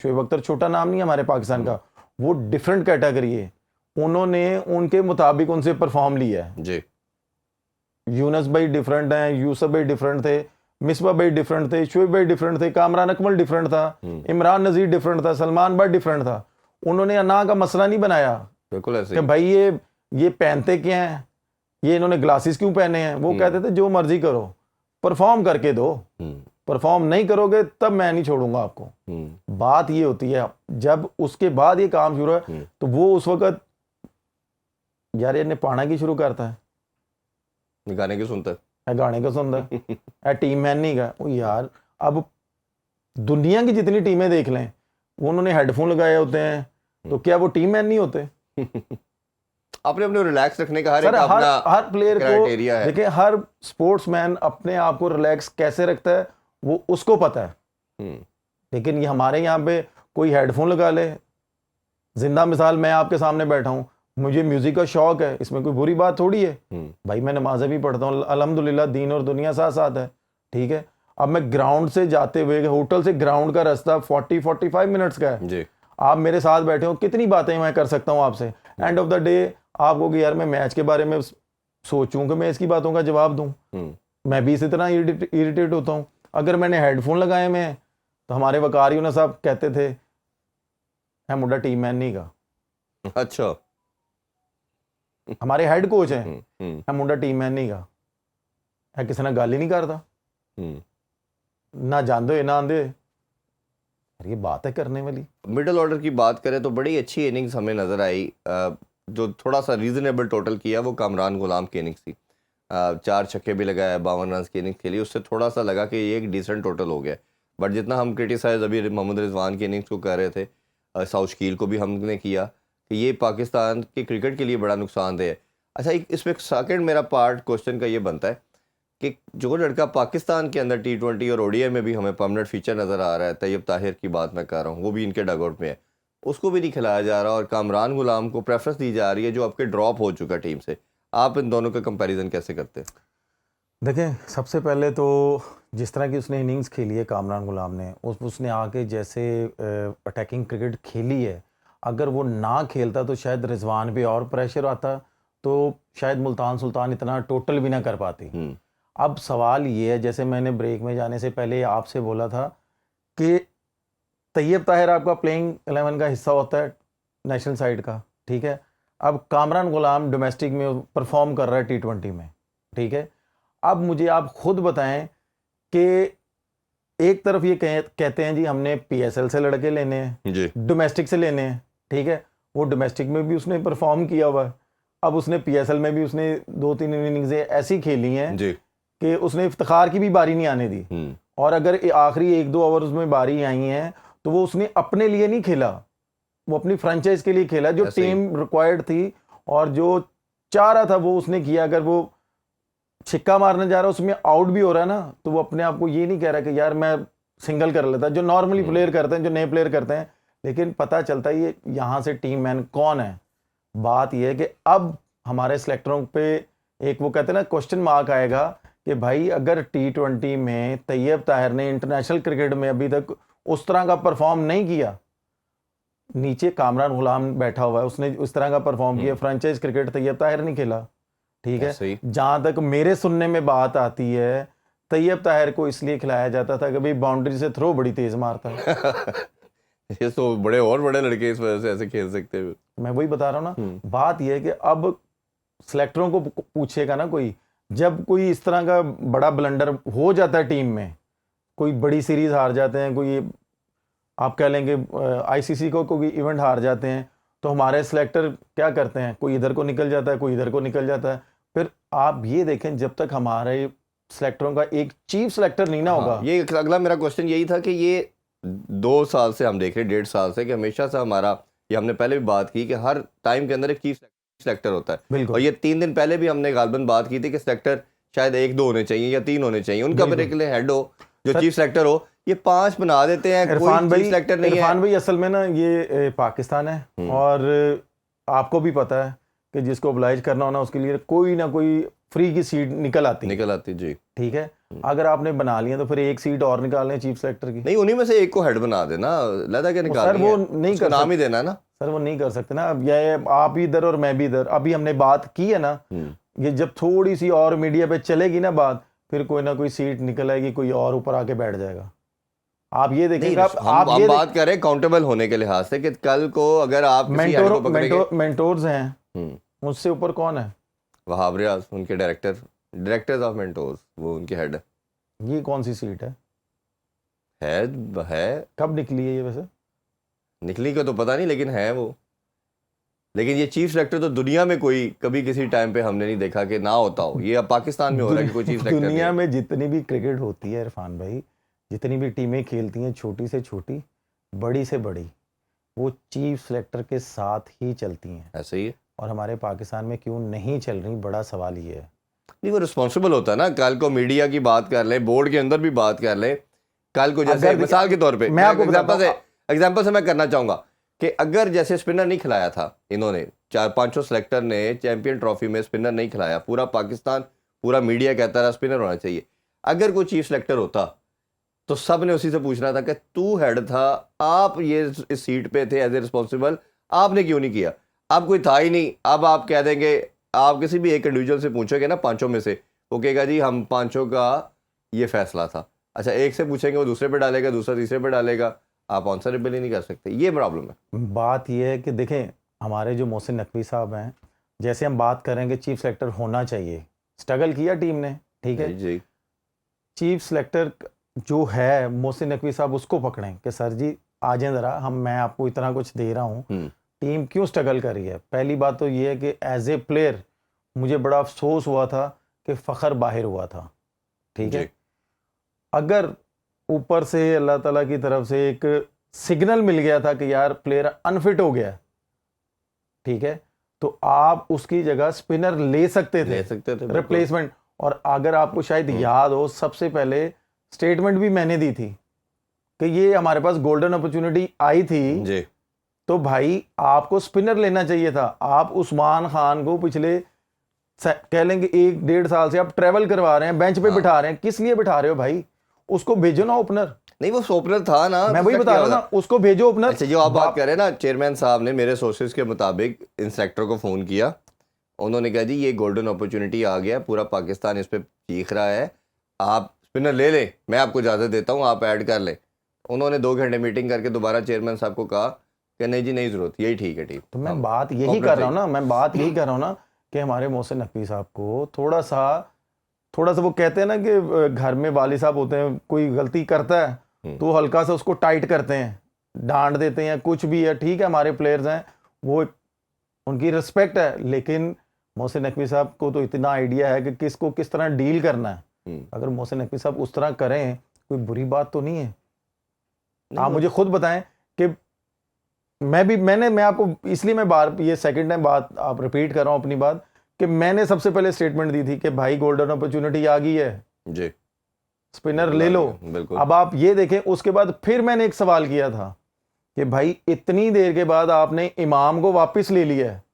शोएब अख्तर छोटा नाम नहीं है हमारे पाकिस्तान का, वो डिफरेंट कैटेगरी है, उन्होंने उनके मुताबिक उनसे परफॉर्म लिया है जी। यूनस भाई डिफरेंट हैं, यूसुफ भाई डिफरेंट थे, मिसबा भाई डिफरेंट थे, शोएब भाई डिफरेंट थे, कामरान अकमल डिफरेंट था, इमरान नज़ीर डिफरेंट था, सलमान भाई डिफरेंट था। उन्होंने अना का मसला नहीं बनाया बिल्कुल ऐसे कि भाई ये पहनते क्या हैं, ये इन्होंने ग्लासेस क्यों पहने हैं। वो कहते थे जो मर्जी करो, परफॉर्म करके दो, परफॉर्म नहीं करोगे तब मैं नहीं छोड़ूंगा आपको। बात ये होती है जब उसके बाद ये काम शुरू है तो वो उस वक्त यार ये पाना की शुरू करता है, गाने की सुनता है, गाने को सुनता है टीम मैन नहीं का। वो यार अब दुनिया की जितनी टीमें देख लें, वो उन्होंने हेडफोन लगाए होते हैं, तो क्या वो टीम मैन नहीं होते? अपने अपने रिलैक्स रखने का हर प्लेयर को देखिए, हर स्पोर्ट्समैन अपने आप को रिलैक्स कैसे रखता है वो उसको पता है। लेकिन ये हमारे यहाँ पे कोई हेडफोन लगा ले, जिंदा मिसाल मैं आपके सामने बैठा हूँ, मुझे म्यूजिक का शौक है, इसमें कोई बुरी बात थोड़ी है भाई, मैं नमाज़ें भी पढ़ता हूँ अल्हम्दुलिल्लाह, दीन और दुनिया साथ साथ है, ठीक है। अब मैं ग्राउंड से जाते हुए, होटल से ग्राउंड का रास्ता 40-45 मिनट्स का है जी। आप मेरे साथ बैठे हो, कितनी बातें मैं कर सकता हूँ आपसे। एंड ऑफ द डे आपको कि यार मैं मैच के बारे में सोचूं कि मैं इसकी बातों का जवाब दूं, मैं भी इसी तरह इरिटेट होता हूं। अगर मैंने हेडफोन लगाए में, तो हमारे वकार यूनुस साहब कहते थे है मुंडा टीम मैन नहीं का। अच्छा, हमारे हेड कोच हैं, है मुंडा टीम मैन नहीं का, है किसी ने गल ही नहीं करता, ना जानते ना आंदे, ये बात है करने वाली। मिडिल ऑर्डर की बात करें तो बड़ी अच्छी इनिंग्स हमें नजर आई, जो थोड़ा सा रीजनेबल टोटल किया वो कामरान गुलाम की इनिंग्स थी। 4 छक्के भी लगाया, 52 रन की इनिंग्स खेली, उससे थोड़ा सा लगा कि ये एक डिसेंट टोटल हो गया। बट जितना हम क्रिटिसाइज अभी मोहम्मद रिजवान की इनिंग्स को कर रहे थे, साउथ शकील को भी हमने किया कि ये पाकिस्तान के क्रिकेट के लिए बड़ा नुकसानदेह है। अच्छा, इसमें सेकंड मेरा पार्ट क्वेश्चन का ये बनता है कि जो लड़का पाकिस्तान के अंदर T20 और ODI में भी हमें परमानेंट फीचर नज़र आ रहा है, तैयब ताहिर की बात मैं कर रहा हूँ, वो भी इनके डगआउट में है, उसको भी नहीं खिलाया जा रहा और कामरान गुलाम को प्रेफरेंस दी जा रही है जो आपके ड्रॉप हो चुका टीम से। आप इन दोनों का कंपैरिजन कैसे करते हैं? देखें, सबसे पहले तो जिस तरह की उसने इनिंग्स खेली है कामरान गुलाम ने, उसने आके जैसे अटैकिंग क्रिकेट खेली है, अगर वो ना खेलता तो शायद रिजवान पे और प्रेशर आता, तो शायद मुल्तान सुल्तान इतना टोटल भी ना कर पाती। अब सवाल ये है, जैसे मैंने ब्रेक में जाने से पहले आपसे बोला था कि तैयब ताहिर आपका प्लेइंग 11 का हिस्सा होता है नेशनल साइड का, ठीक है। अब कामरान गुलाम डोमेस्टिक में परफॉर्म कर रहा है T20 में, ठीक है। अब मुझे आप खुद बताएं कि एक तरफ ये कहते हैं जी हमने PSL से लड़के लेने हैं, डोमेस्टिक से लेने हैं, ठीक है। वो डोमेस्टिक में भी उसने परफॉर्म किया हुआ है, अब उसने PSL में भी उसने 2-3 इनिंग्स ऐसी खेली हैं कि उसने इफ्तिखार की भी बारी नहीं आने दी, और अगर आखिरी 1-2 ओवर उसमें बारी आई हैं तो वो उसने अपने लिए नहीं खेला, वो अपनी फ्रेंचाइज के लिए खेला, जो टीम रिक्वायर्ड थी और जो चाह रहा था वो उसने किया। अगर वो छिक्का मारने जा रहा है, उसमें आउट भी हो रहा है ना, तो वो अपने आप को ये नहीं कह रहा कि यार मैं सिंगल कर लेता, जो नॉर्मली प्लेयर करते हैं, जो नए प्लेयर करते हैं। लेकिन पता चलता है ये यहाँ से टीम मैन कौन है। बात यह है कि अब हमारे सिलेक्टरों पे एक वो कहते हैं ना क्वेश्चन मार्क आएगा कि भाई अगर T20 में तैयब ताहिर ने इंटरनेशनल क्रिकेट में अभी तक उस तरह का परफॉर्म नहीं किया, नीचे कामरान गुलाम बैठा हुआ है, उसने उस तरह का परफॉर्म किया, फ्रेंचाइज क्रिकेट तैयब ताहिर नहीं खेला, ठीक है। जहां तक मेरे सुनने में बात आती है, तैयब ताहिर को इसलिए खिलाया जाता था कि भाई बाउंड्री से थ्रो बड़ी तेज मारता है। ये तो बड़े और बड़े लड़के इस वजह से ऐसे खेल सकते हैं। मैं वही बता रहा हूँ ना, बात यह है कि अब सिलेक्टरों को पूछेगा ना कोई, जब कोई इस तरह का बड़ा ब्लंडर हो जाता है टीम में, कोई बड़ी सीरीज हार जाते हैं, कोई आप कह लेंगे ICC को कोई इवेंट हार जाते हैं, तो हमारे सिलेक्टर क्या करते हैं, कोई इधर को निकल जाता है, कोई इधर को निकल जाता है। फिर आप ये देखें, जब तक हमारे सिलेक्टरों का एक चीफ सिलेक्टर नहीं ना होगा। ये अगला मेरा क्वेश्चन यही था कि ये 2 साल से हम देख रहे हैं, 1.5 साल से, कि हमेशा से हमारा, ये हमने पहले भी बात की कि हर टाइम के अंदर एक चीफ सिलेक्टर होता है, और ये 3 दिन पहले भी हमने गालबन बात की थी कि सिलेक्टर शायद 1-2 होने चाहिए या 3 होने चाहिए, उनका पर्टिकुलर हेड हो जो चीफ सिलेक्टर हो। ये 5 बना देते हैं, इरफान भाई असल में ना ये पाकिस्तान है, और आपको भी पता है कि जिसको ओबलाइज करना होना उसके लिए कोई ना कोई फ्री की सीट निकल आती है, निकल आती जी। ठीक है। अगर आपने बना लिया तो फिर एक सीट और निकालने चीफ सेलेक्टर की। नहीं, उन्हीं में से एक को हेड बना देना, लदा के निकाल सर वो नहीं कर नाम ही देना है ना। सर वो नहीं कर सकते ना। अब ये आप भी इधर और मैं भी इधर, अभी हमने बात की है ना, ये जब थोड़ी सी और मीडिया पे चलेगी ना बात, फिर कोई ना कोई सीट निकल आएगी, कोई और ऊपर आके बैठ जाएगा। आप ये देखेंगे, आप ये बात करें अकाउंटेबल होने के लिहाज से कि कल को अगर आप मेंटोर्स हैं, मुझसे ऊपर कौन है? वहाब रियाज, उनके डायरेक्टर्स ऑफ मेंटोर्स, वो उनके हेड है। ये कौन सी सीट है? कब निकली है ये? वैसे निकली का तो पता नहीं, लेकिन है वो। लेकिन ये चीफ सेलेक्टर तो दुनिया में कोई कभी किसी टाइम पे हमने नहीं देखा कि ना होता हो। ये अब पाकिस्तान में हो रहा है कि कोई चीफ सेलेक्टर दुनिया में जितनी भी क्रिकेट होती है इरफान भाई, जितनी भी टीमें खेलती हैं, छोटी से छोटी, बड़ी से बड़ी, वो चीफ सेलेक्टर के साथ ही चलती हैं। ऐसे ही है। और हमारे पाकिस्तान में क्यों नहीं चल रही, बड़ा सवाल ये है। नहीं, वो रिस्पॉन्सिबल होता है ना। कल को मीडिया की बात कर ले, बोर्ड के अंदर भी बात कर ले। कल को जैसे मिसाल के तौर पे मैं आपको एग्जांपल से मैं करना चाहूंगा कि अगर जैसे स्पिनर नहीं खिलाया था इन्होंने, 4-5 सेलेक्टर ने चैंपियन ट्रॉफी में स्पिनर नहीं खिलाया, पूरा पाकिस्तान, पूरा मीडिया कहता रहा स्पिनर होना चाहिए। अगर कोई चीफ सेलेक्टर होता तो सब ने उसी से पूछना था कि तू हेड था, आप ये इस सीट पे थे एज ए रिस्पॉन्सिबल, आपने क्यों नहीं किया? अब कोई था ही नहीं। अब आप कह देंगे, आप किसी भी एक इंडिविजुअल से पूछोगे ना 5 में से, वो कहेगा जी हम 5 का ये फैसला था। अच्छा, एक से पूछेंगे, वो दूसरे पे डालेगा, दूसरा तीसरे पे डालेगा, आप आंसरेबल ही नहीं कर सकते। ये प्रॉब्लम है। बात ये है कि देखें, हमारे जो मोहसिन नकवी साहब हैं, जैसे हम बात करेंगे चीफ सेलेक्टर होना चाहिए, स्ट्रगल किया टीम ने, ठीक है जी। चीफ सेलेक्टर जो है मोहसिन नकवी साहब, उसको पकड़ें कि सर जी आ जाएं ज़रा, मैं आपको इतना कुछ दे रहा हूँ, टीम क्यों स्ट्रगल कर रही है। पहली बात तो ये है कि एज ए प्लेयर मुझे बड़ा अफसोस हुआ था कि फ़खर बाहर हुआ था, ठीक है। अगर ऊपर से अल्लाह ताला की तरफ से एक सिग्नल मिल गया था कि यार प्लेयर अनफिट हो गया, ठीक है, तो आप उसकी जगह स्पिनर ले सकते थे रिप्लेसमेंट। और अगर आपको शायद याद हो, सबसे पहले स्टेटमेंट भी मैंने दी थी कि ये हमारे पास गोल्डन अपॉर्चुनिटी आई थी जी, तो भाई आपको स्पिनर लेना चाहिए था। आप उस्मान खान को पिछले कह लेंगे 1-1.5 साल से आप ट्रेवल करवा रहे हैं, बेंच पे बिठा रहे हैं, किस लिए बिठा रहे हो भाई? उसको भेजो ना ओपनर। नहीं, वो ओपनर था ना, मैं वही बता रहा हूं ना, उसको भेजो ओपनर। अच्छा, जो आप बात कर रहे हैं ना, चेयरमैन साहब ने मेरे सोर्सेज के मुताबिक इन सेलेक्टर को फ़ोन किया, उन्होंने कहा जी ये गोल्डन अपॉर्चुनिटी आ गया, पूरा पाकिस्तान इस पर चीख रहा है, आप स्पिनर ले लें, मैं आपको इजाज़त देता हूँ, आप ऐड कर लें। उन्होंने 2 घंटे मीटिंग करके दोबारा चेयरमैन साहब को कहा कि नहीं जी, नहीं ज़रूरत, यही ठीक है टीम। तो मैं बात यही कर रहा हूँ ना, कि हमारे मोहसिन नकवी साहब को थोड़ा सा वो कहते हैं ना कि घर में वाली साहब होते हैं, कोई गलती करता है तो हल्का सा उसको टाइट करते हैं, डांट देते हैं, कुछ भी है, ठीक है, हमारे प्लेयर्स हैं, वो उनकी रिस्पेक्ट है, लेकिन मोहसिन नकवी साहब को तो इतना आइडिया है कि किसको किस तरह डील करना है। अगर मोहसिन नकवी साहब उस तरह करें, कोई बुरी बात तो नहीं है। आप मुझे खुद बताएं कि मैं आपको इसलिए मैं बार ये सेकंड टाइम बात आप रिपीट कर रहा हूं अपनी बात, कि मैंने सबसे पहले स्टेटमेंट दी थी कि भाई गोल्डन अपॉर्चुनिटी आ गई है जी, स्पिनर ले लो। अब आप ये देखें, उसके बाद फिर मैंने एक सवाल किया था कि भाई इतनी देर के बाद आपने इमाम को वापस ले लिया है,